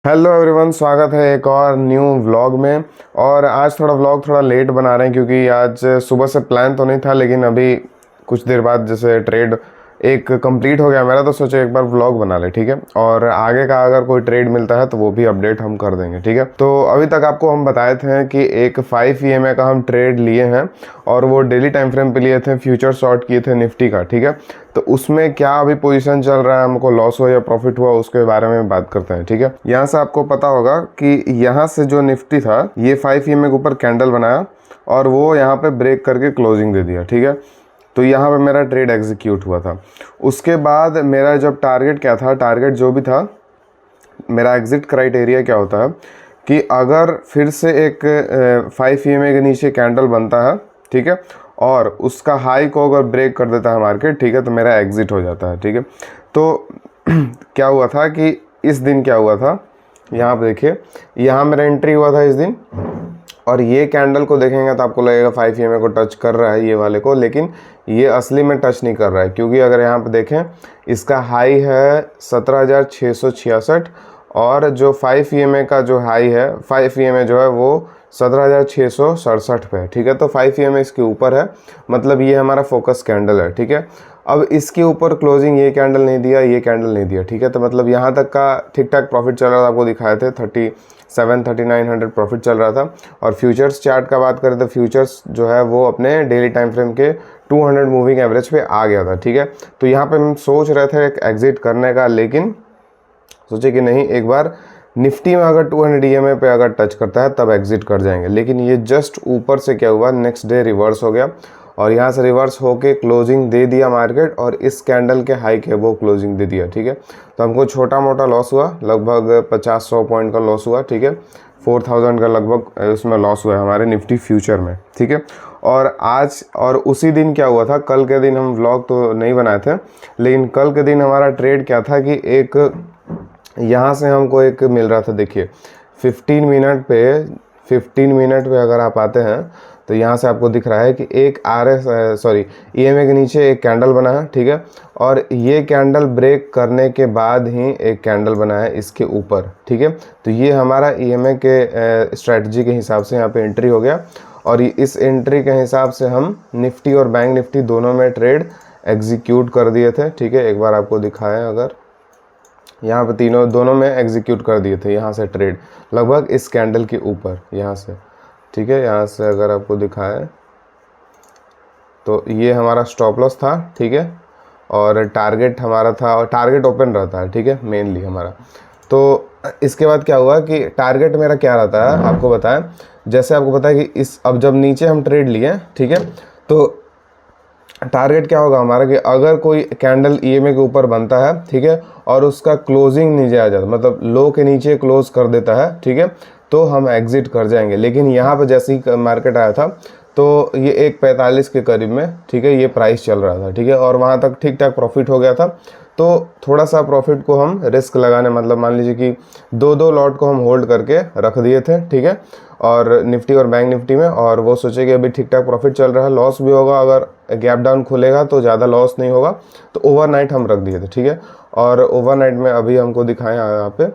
Hello everyone, स्वागत है एक और न्यू व्लॉग में। और आज व्लॉग थोड़ा लेट बना रहे हैं क्योंकि आज सुबह से प्लान तो नहीं था, लेकिन अभी कुछ देर बाद जैसे ट्रेड एक कंप्लीट हो गया मेरा, तो सोचे एक बार व्लॉग बना ले, ठीक है। और आगे का अगर कोई ट्रेड मिलता है तो वो भी अपडेट हम कर देंगे, ठीक है। तो अभी तक आपको हम बताए थे कि एक 5 EMA का हम ट्रेड लिए हैं और वो डेली टाइम फ्रेम पे लिए थे, फ्यूचर शॉर्ट किए थे निफ्टी का, ठीक है। तो उसमें क्या अभी पोजीशन चल रहा है, हमको लॉस हुआ या प्रॉफिट हुआ, उसके बारे में बात करते हैं, ठीक है। यहाँ से आपको पता होगा कि यहाँ से जो निफ्टी था ये 5 EMA के ऊपर कैंडल बनाया और वो यहाँ पे ब्रेक करके क्लोजिंग दे दिया, ठीक है। तो यहाँ पे मेरा ट्रेड एग्जीक्यूट हुआ था। उसके बाद मेरा जब टारगेट क्या था, टारगेट जो भी था, मेरा एग्जिट क्राइटेरिया क्या होता है कि अगर फिर से एक 5 EMA के नीचे कैंडल बनता है, ठीक है, और उसका हाई को अगर ब्रेक कर देता है मार्केट, ठीक है, तो मेरा एग्जिट हो जाता है, ठीक है। तो क्या हुआ था कि इस दिन क्या हुआ था, यहाँ पे देखिए, यहाँ मेरा एंट्री हुआ था इस दिन, और ये कैंडल को देखेंगे तो आपको लगेगा 5 EMA को टच कर रहा है ये वाले को, लेकिन ये असली में टच नहीं कर रहा है, क्योंकि अगर यहाँ पे देखें इसका हाई है 17,666 और जो 5 EMA का जो हाई है, 5 EMA जो है वो 17,667 पे है, ठीक है। तो 5 EMA इसके ऊपर है, मतलब ये हमारा फोकस कैंडल है, ठीक है। अब इसके ऊपर क्लोजिंग ये कैंडल नहीं दिया, ये कैंडल नहीं दिया, ठीक है। तो मतलब यहाँ तक का ठीक ठाक प्रॉफिट चल रहा था, आपको दिखाए थे 37-3900 प्रॉफिट चल रहा था। और फ्यूचर्स चार्ट का बात करें तो फ्यूचर्स जो है वो अपने डेली टाइम फ्रेम के 200 मूविंग एवरेज पे आ गया था, ठीक है। तो यहाँ पे हम सोच रहे थे एक एग्जिट करने का, लेकिन सोचे कि नहीं, एक बार निफ्टी में अगर 200 EMA पे अगर टच करता है तब एग्जिट कर जाएंगे। लेकिन ये जस्ट ऊपर से क्या हुआ, नेक्स्ट डे रिवर्स हो गया और यहाँ से रिवर्स होके क्लोजिंग दे दिया मार्केट, और इस कैंडल के हाई के वो क्लोजिंग दे दिया, ठीक है। तो हमको छोटा मोटा लॉस हुआ, लगभग 50-100 पॉइंट का लॉस हुआ, ठीक है। 4000 का लगभग उसमें लॉस हुआ है हमारे निफ्टी फ्यूचर में, ठीक है। और आज और उसी दिन क्या हुआ था, कल के दिन हम व्लॉग तो नहीं बनाए थे, लेकिन कल के दिन हमारा ट्रेड क्या था कि एक यहाँ से हमको एक मिल रहा था, देखिए 15 मिनट पे अगर आप आते हैं तो यहाँ से आपको दिख रहा है कि एक EMA के नीचे एक कैंडल बना है, ठीक है। और ये कैंडल ब्रेक करने के बाद ही एक कैंडल बना है इसके ऊपर, ठीक है। तो ये हमारा EMA के स्ट्रेटजी के हिसाब से यहाँ पे एंट्री हो गया, और इस एंट्री के हिसाब से हम निफ्टी और बैंक निफ्टी दोनों में ट्रेड एग्जीक्यूट कर दिए थे, ठीक है। एक बार आपको दिखाएं, अगर यहाँ पे दोनों में एग्जीक्यूट कर दिए थे, यहाँ से ट्रेड लगभग इस कैंडल के ऊपर, यहाँ से, ठीक है। यहाँ से अगर आपको दिखाएं तो ये हमारा स्टॉप लॉस था, ठीक है, और टारगेट हमारा था, और टारगेट ओपन रहता है, ठीक है, मेनली हमारा। तो इसके बाद क्या हुआ कि टारगेट मेरा क्या रहता है आपको बताएं, जैसे आपको पता है कि अब जब नीचे हम ट्रेड लिए, ठीक है, तो टारगेट क्या होगा हमारा कि अगर कोई कैंडल EMA के ऊपर बनता है, ठीक है, और उसका क्लोजिंग नीचे आ जाता है, मतलब लो के नीचे क्लोज कर देता है, ठीक है, तो हम एग्जिट कर जाएंगे। लेकिन यहाँ पर जैसे ही मार्केट आया था तो ये 1.45 के करीब में, ठीक है, ये प्राइस चल रहा था, ठीक है, और वहाँ तक ठीक ठाक प्रॉफिट हो गया था। तो थोड़ा सा प्रॉफिट को हम रिस्क लगाने, मतलब मान लीजिए कि 2-2 लॉट को हम होल्ड करके रख दिए थे, ठीक है, और निफ्टी और बैंक निफ्टी में। और वो सोचे कि अभी ठीक ठाक प्रॉफिट चल रहा है, लॉस भी होगा, अगर गैप डाउन खुलेगा तो ज़्यादा लॉस नहीं होगा, तो ओवरनाइट हम रख दिए थे, ठीक है। और ओवरनाइट में अभी हमको दिखाएं यहाँ पे,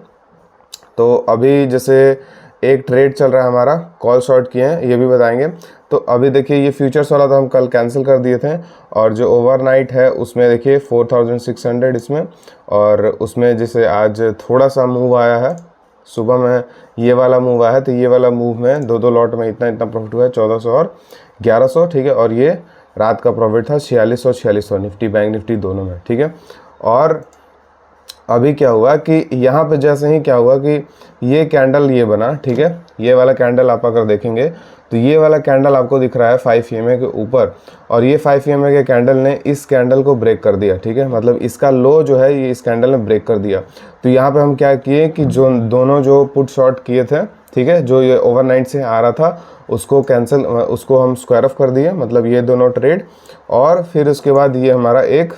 तो अभी जैसे एक ट्रेड चल रहा है हमारा, कॉल शॉर्ट किए हैं, ये भी बताएंगे। तो अभी देखिए ये फ्यूचर्स वाला तो हम कल कैंसिल कर दिए थे, और जो ओवरनाइट है उसमें देखिए 4600 इसमें, और उसमें जैसे आज थोड़ा सा मूव आया है, सुबह में ये वाला मूव आया है, तो ये वाला मूव में 2-2 लॉट में इतना प्रॉफिट हुआ है, 1400 और 1100, ठीक है। और ये रात का प्रॉफिट था 4600 निफ्टी बैंक निफ्टी दोनों में, ठीक है। और अभी क्या हुआ कि यहाँ पे जैसे ही क्या हुआ कि ये कैंडल ये बना, ठीक है, ये वाला कैंडल आप अगर देखेंगे तो ये वाला कैंडल आपको दिख रहा है 5 EMA के ऊपर, और ये 5 EMA के कैंडल ने इस कैंडल को ब्रेक कर दिया, ठीक है, मतलब इसका लो जो है ये इस कैंडल ने ब्रेक कर दिया। तो यहाँ पे हम क्या किए कि जो पुट शॉर्ट किए थे, ठीक है, जो ये ओवरनाइट से आ रहा था उसको कैंसिल, उसको हम स्क्वायर ऑफ कर दिए, मतलब ये दोनों ट्रेड। और फिर उसके बाद ये हमारा एक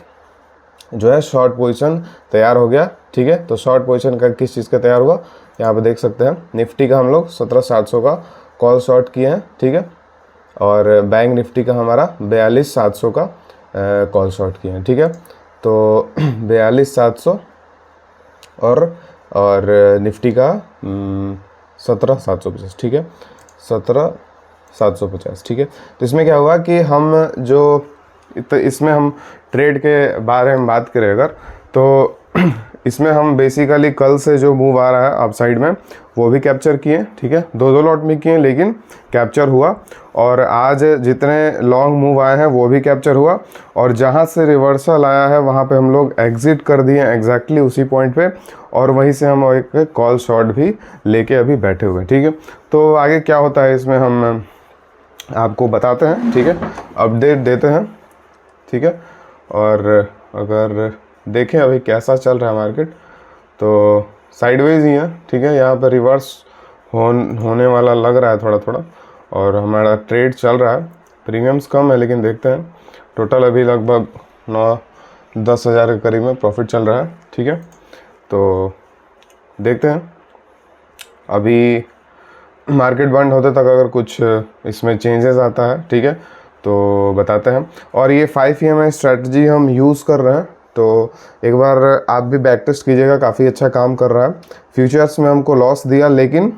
जो है शॉर्ट पोजीशन तैयार हो गया, ठीक है। तो शॉर्ट पोजीशन का किस चीज़ का तैयार हुआ, यहाँ पे देख सकते हैं, निफ्टी का हम लोग 17700 का कॉल शॉर्ट किए हैं, ठीक है, और बैंक निफ्टी का हमारा 42700 का कॉल शॉर्ट किए हैं, ठीक है। तो 42700 और और निफ्टी का 17,750, ठीक है, 17,750, ठीक है। तो इसमें क्या हुआ कि हम जो इसमें हम ट्रेड के बारे में बात करें अगर, तो इसमें हम बेसिकली कल से जो मूव आ रहा है अप साइड में वो भी कैप्चर किए, ठीक है, दो लॉट में किए लेकिन कैप्चर हुआ। और आज जितने लॉन्ग मूव आए हैं वो भी कैप्चर हुआ, और जहां से रिवर्सल आया है वहां पे हम लोग एग्जिट कर दिए एग्जैक्टली उसी पॉइंट पे, और वहीं से हम एक कॉल शॉट भी लेके अभी बैठे हुए हैं, ठीक है। तो आगे क्या होता है इसमें हम आपको बताते हैं, ठीक है, अपडेट देते हैं, ठीक है। और अगर देखें अभी कैसा चल रहा है मार्केट, तो साइडवेज ही है, ठीक है, यहाँ पर रिवर्स होने वाला लग रहा है थोड़ा थोड़ा, और हमारा ट्रेड चल रहा है, प्रीमियम्स कम है लेकिन देखते हैं। टोटल अभी लगभग 9-10 हज़ार के करीब में प्रॉफिट चल रहा है, ठीक है। तो देखते हैं अभी मार्केट बंद होते तक अगर कुछ इसमें चेंजेस आता है, ठीक है, तो बताते हैं। और ये 5 EMI स्ट्रैटेजी हम यूज़ कर रहे हैं, तो एक बार आप भी बैक टेस्ट कीजिएगा, काफ़ी अच्छा काम कर रहा है। फ्यूचर्स में हमको लॉस दिया, लेकिन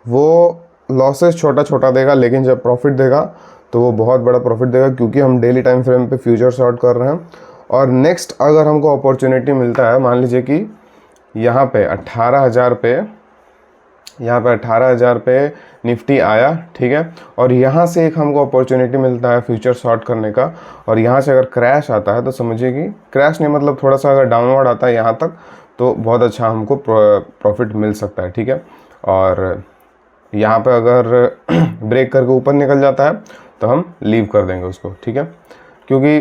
वो लॉसेस छोटा छोटा देगा, लेकिन जब प्रॉफिट देगा तो वो बहुत बड़ा प्रॉफिट देगा, क्योंकि हम डेली टाइम फ्रेम पे फ्यूचर शॉर्ट कर रहे हैं। और नेक्स्ट अगर हमको अपॉर्चुनिटी मिलता है, मान लीजिए कि यहाँ पे 18,000 पे, यहाँ पे 18,000 पे निफ्टी आया, ठीक है, और यहाँ से एक हमको अपॉर्चुनिटी मिलता है फ्यूचर शॉर्ट करने का, और यहाँ से अगर क्रैश आता है तो समझिए कि क्रैश नहीं, मतलब थोड़ा सा अगर डाउनवर्ड आता है यहाँ तक, तो बहुत अच्छा हमको प्रॉफिट मिल सकता है, ठीक है। और यहाँ पे अगर ब्रेक करके ऊपर निकल जाता है तो हम लीव कर देंगे उसको, ठीक है। क्योंकि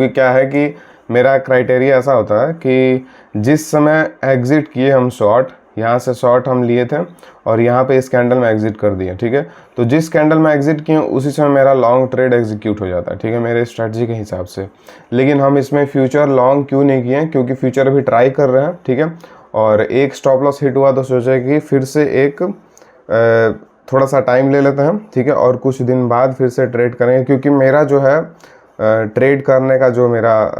क्या है कि मेरा क्राइटेरिया ऐसा होता है कि जिस समय एग्ज़िट किए हम शॉर्ट, यहाँ से शॉर्ट हम लिए थे और यहाँ पे इस कैंडल में एग्ज़िट कर दिए, ठीक है, तो जिस कैंडल में एग्ज़िट किए उसी समय मेरा लॉन्ग ट्रेड एग्जीक्यूट हो जाता है, ठीक है, मेरे स्ट्रेटजी के हिसाब से। लेकिन हम इसमें फ्यूचर लॉन्ग क्यों नहीं किए, क्योंकि फ्यूचर अभी ट्राई कर रहे हैं, ठीक है, और एक स्टॉप लॉस हिट हुआ तो सोचा कि फिर से एक थोड़ा सा टाइम ले लेते हैं, ठीक है, और कुछ दिन बाद फिर से ट्रेड करेंगे, क्योंकि मेरा जो है ट्रेड करने का जो मेरा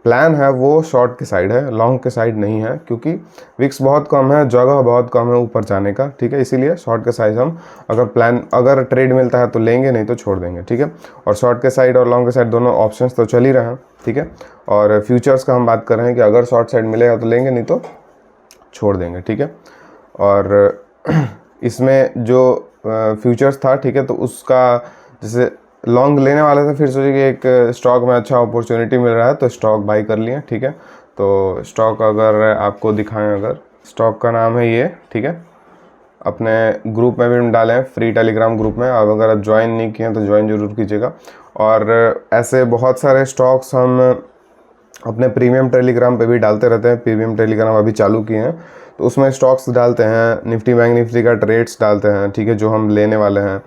प्लान है वो शॉर्ट के साइड है, लॉन्ग के साइड नहीं है, क्योंकि विक्स बहुत कम है, जगह बहुत कम है ऊपर जाने का, ठीक है, इसीलिए शॉर्ट के साइड हम अगर ट्रेड मिलता है तो लेंगे, नहीं तो छोड़ देंगे, ठीक है। और शॉर्ट के साइड और लॉन्ग के साइड दोनों ऑप्शंस तो चल ही रहे हैं, ठीक है। और फ्यूचर्स का हम बात कर रहे हैं कि अगर शॉर्ट साइड मिलेगा तो लेंगे, नहीं तो छोड़ देंगे, ठीक है। और इसमें जो फ्यूचर्स था, ठीक है, तो उसका जैसे लॉन्ग लेने वाले थे, फिर सोचे कि एक स्टॉक में अच्छा अपॉर्चुनिटी मिल रहा है तो स्टॉक बाई कर लिए, ठीक है। तो स्टॉक अगर आपको दिखाएं, अगर स्टॉक का नाम है ये, ठीक है, अपने ग्रुप में भी हम डालें हैं, फ्री टेलीग्राम ग्रुप में, अब अगर आप ज्वाइन नहीं किए हैं तो ज्वाइन जरूर कीजिएगा। और ऐसे बहुत सारे स्टॉक्स हम अपने प्रीमियम टेलीग्राम पे भी डालते रहते हैं, प्रीमियम टेलीग्राम अभी चालू किए हैं, तो उसमें स्टॉक्स डालते हैं, निफ्टी बैंक निफ्टी का ट्रेड्स डालते हैं, ठीक है, जो हम लेने वाले हैं,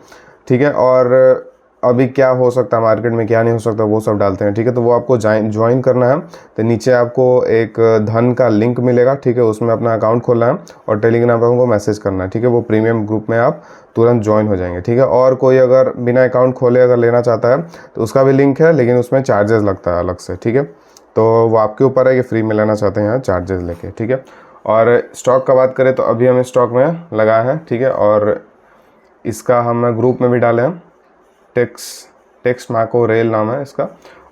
ठीक है, और अभी क्या हो सकता है मार्केट में, क्या नहीं हो सकता, वो सब डालते हैं, ठीक है। तो वो आपको ज्वाइन करना है, तो नीचे आपको एक धन का लिंक मिलेगा, ठीक है, उसमें अपना अकाउंट खोलना है और टेलीग्राम पर हमको मैसेज करना है, ठीक है, वो प्रीमियम ग्रुप में आप तुरंत ज्वाइन हो जाएंगे, ठीक है। और कोई अगर बिना अकाउंट खोले अगर लेना चाहता है तो उसका भी लिंक है, लेकिन उसमें चार्जेस लगता है अलग से, ठीक है। तो वो आपके ऊपर है कि फ्री में लेना चाहते हैं या चार्जेस लेके, ठीक है। और स्टॉक का बात करें तो अभी हम स्टॉक में लगाए हैं, ठीक है, और इसका हम ग्रुप में भी डाले हैं, टेक्स्ट मैको रेल नाम है इसका।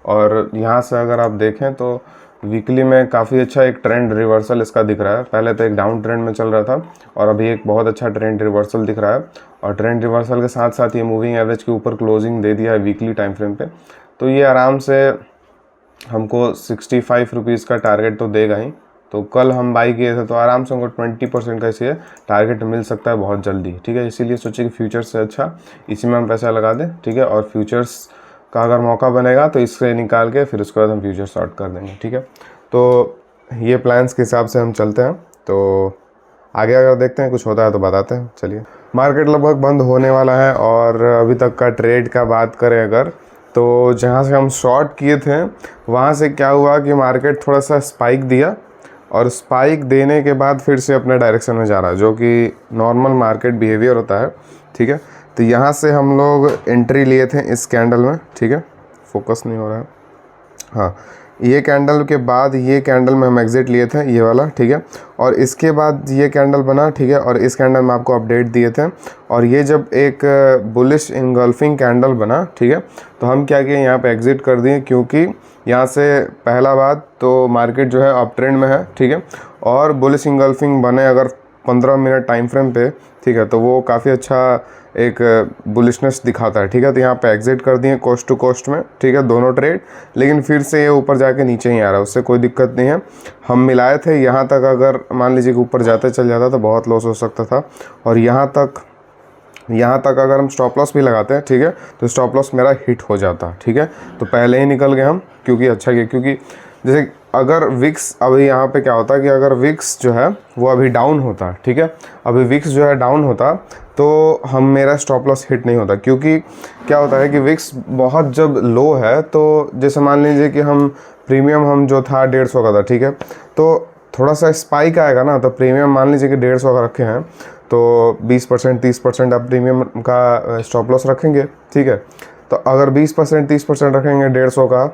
और यहाँ से अगर आप देखें तो वीकली में काफ़ी अच्छा एक ट्रेंड रिवर्सल इसका दिख रहा है। पहले तो एक डाउन ट्रेंड में चल रहा था और अभी एक बहुत अच्छा ट्रेंड रिवर्सल दिख रहा है, और ट्रेंड रिवर्सल के साथ साथ ये मूविंग एवरेज के ऊपर क्लोजिंग दे दिया है वीकली टाइम फ्रेम पे। तो ये आराम से हमको 65 रुपीज़ का टारगेट तो देगा ही। तो कल हम बाई किए थे तो आराम से हमको 20% का इसे टारगेट मिल सकता है बहुत जल्दी, ठीक है। इसीलिए सोचिए कि फ्यूचर्स से अच्छा इसी में हम पैसा लगा दें, ठीक है, और फ्यूचर्स का अगर मौका बनेगा तो इससे निकाल के फिर उसके बाद हम फ्यूचर शॉर्ट कर देंगे, ठीक है। तो ये प्लान्स के हिसाब से हम चलते हैं। तो आगे अगर देखते हैं कुछ होता है तो बताते हैं। चलिए, मार्केट लगभग बंद होने वाला है, और अभी तक का ट्रेड का बात करें अगर, तो जहाँ से हम शॉर्ट किए थे वहाँ से क्या हुआ कि मार्केट थोड़ा सा स्पाइक दिया, और स्पाइक देने के बाद फिर से अपने डायरेक्शन में जा रहा है, जो कि नॉर्मल मार्केट बिहेवियर होता है, ठीक है। तो यहाँ से हम लोग एंट्री लिए थे इस कैंडल में, ठीक है, फोकस नहीं हो रहा है, हाँ, ये कैंडल के बाद ये कैंडल में हम एग्जिट लिए थे, ये वाला, ठीक है। और इसके बाद ये कैंडल बना, ठीक है। और इस कैंडल में आपको अपडेट दिए थे, और ये जब एक बुलिश इंगल्फिंग कैंडल बना, ठीक है, तो हम क्या किए, यहाँ पे एग्जिट कर दिए, क्योंकि यहाँ से पहला बात तो मार्केट जो है अप ट्रेंड में है, ठीक है। और बुलिश इंगल्फिंग बने अगर 15 मिनट टाइम फ्रेम पे, ठीक है, तो वो काफ़ी अच्छा एक बुलिशनेस दिखाता है, ठीक है। तो यहाँ पे एग्जिट कर दिए कोस्ट टू कोस्ट में, ठीक है, दोनों ट्रेड। लेकिन फिर से ये ऊपर जाके नीचे ही आ रहा है, उससे कोई दिक्कत नहीं है। हम मिलाए थे यहाँ तक, अगर मान लीजिए कि ऊपर जाते चल जाता तो बहुत लॉस हो सकता था। और यहाँ तक अगर हम स्टॉप लॉस भी लगाते हैं, ठीक है, तो स्टॉप लॉस मेरा हिट हो जाता, ठीक है। तो पहले ही निकल गए हम, क्योंकि अच्छा किया, क्योंकि जैसे अगर विक्स अभी यहाँ पे क्या होता है कि अगर विक्स जो है वो अभी डाउन होता, ठीक है, अभी विक्स जो है डाउन होता तो हम मेरा स्टॉप लॉस हिट नहीं होता। क्योंकि क्या होता है कि विक्स बहुत जब लो है, तो जैसे मान लीजिए कि हम प्रीमियम हम जो था 150 का था, ठीक है, तो थोड़ा सा स्पाइक आएगा ना, तो प्रीमियम मान लीजिए कि 150 का रखे हैं, तो 20% 30% आप प्रीमियम का स्टॉप लॉस रखेंगे, ठीक है। तो अगर 20% 30% रखेंगे 150 का,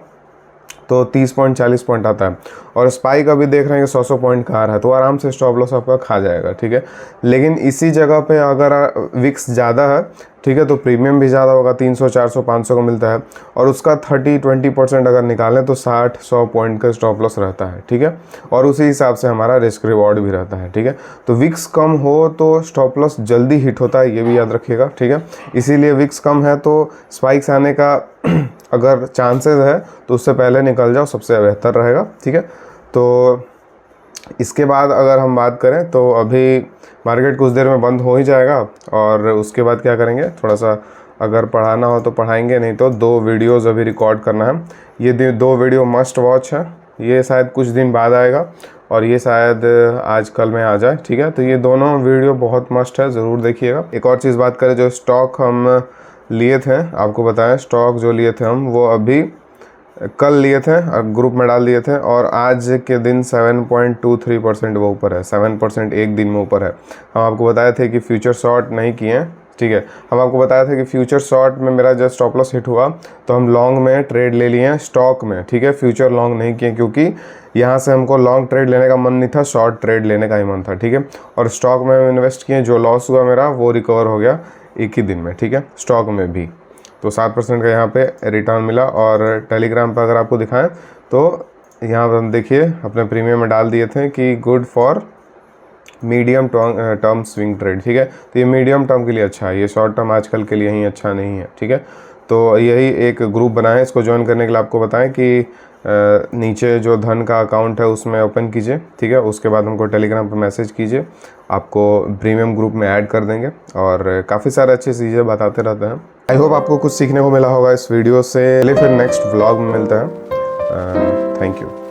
तो 30 पॉइंट 40 पॉइंट आता है। और स्पाइक अभी देख रहे हैं कि 100 पॉइंट का आ रहा है, तो आराम से स्टॉप लॉस आपका खा जाएगा, ठीक है। लेकिन इसी जगह पे अगर विक्स ज़्यादा है, ठीक है, तो प्रीमियम भी ज़्यादा होगा, 300 400 500 का मिलता है। और उसका 30-20% अगर निकालें तो 60-100 पॉइंट का स्टॉप लॉस रहता है, ठीक है। और उसी हिसाब से हमारा रिस्क रिवॉर्ड भी रहता है, ठीक है। तो विक्स कम हो तो स्टॉप लॉस जल्दी हिट होता है, ये भी याद रखिएगा, ठीक है। इसीलिए विक्स कम है तो स्पाइक्स आने का अगर चांसेस है तो उससे पहले निकल जाओ, सबसे बेहतर रहेगा, ठीक है। तो इसके बाद अगर हम बात करें तो अभी मार्केट कुछ देर में बंद हो ही जाएगा, और उसके बाद क्या करेंगे, थोड़ा सा अगर पढ़ाना हो तो पढ़ाएंगे, नहीं तो 2 वीडियोस अभी रिकॉर्ड करना है। ये 2 वीडियो मस्ट वॉच है, ये शायद कुछ दिन बाद आएगा, और ये शायद आज कल में आ जाए, ठीक है। तो ये दोनों वीडियो बहुत मस्ट है, ज़रूर देखिएगा। एक और चीज़ बात करें, जो स्टॉक हम लिए थे, आपको बताएं, स्टॉक जो लिए थे हम, वो अभी कल लिए थे और ग्रुप में डाल दिए थे, और आज के दिन 7.23% वो ऊपर है, 7% एक दिन में ऊपर है। हम आपको बताए थे कि फ्यूचर शॉर्ट नहीं किए हैं, ठीक है। हम आपको बताया था कि फ्यूचर शॉर्ट में मेरा जब स्टॉप लॉस हिट हुआ तो हम लॉन्ग में ट्रेड ले लिए हैं स्टॉक में, ठीक है। फ्यूचर लॉन्ग नहीं किए, क्योंकि यहाँ से हमको लॉन्ग ट्रेड लेने का मन नहीं था, शॉर्ट ट्रेड लेने का ही मन था, ठीक है। और स्टॉक में इन्वेस्ट किए, जो लॉस हुआ मेरा वो रिकवर हो गया एक ही दिन में, ठीक है, स्टॉक में भी। तो 7% का यहाँ पे रिटर्न मिला। और टेलीग्राम पर अगर आपको दिखाएं तो यहाँ पर हम देखिए अपने प्रीमियम में डाल दिए थे कि good for medium term swing trade, ठीक है। तो ये मीडियम टर्म के लिए अच्छा है, ये शॉर्ट टर्म आजकल के लिए ही अच्छा नहीं है, ठीक है। तो यही एक ग्रुप बना है, इसको ज्वाइन करने के लिए आपको बताएं कि नीचे जो धन का अकाउंट है उसमें ओपन कीजिए, ठीक है। उसके बाद हमको टेलीग्राम पर मैसेज कीजिए, आपको प्रीमियम ग्रुप में ऐड कर देंगे, और काफ़ी सारे अच्छी चीज़ें बताते रहते हैं। आई होप आपको कुछ सीखने को मिला होगा इस वीडियो से। चलिए फिर नेक्स्ट व्लॉग में मिलते हैं। Thank you.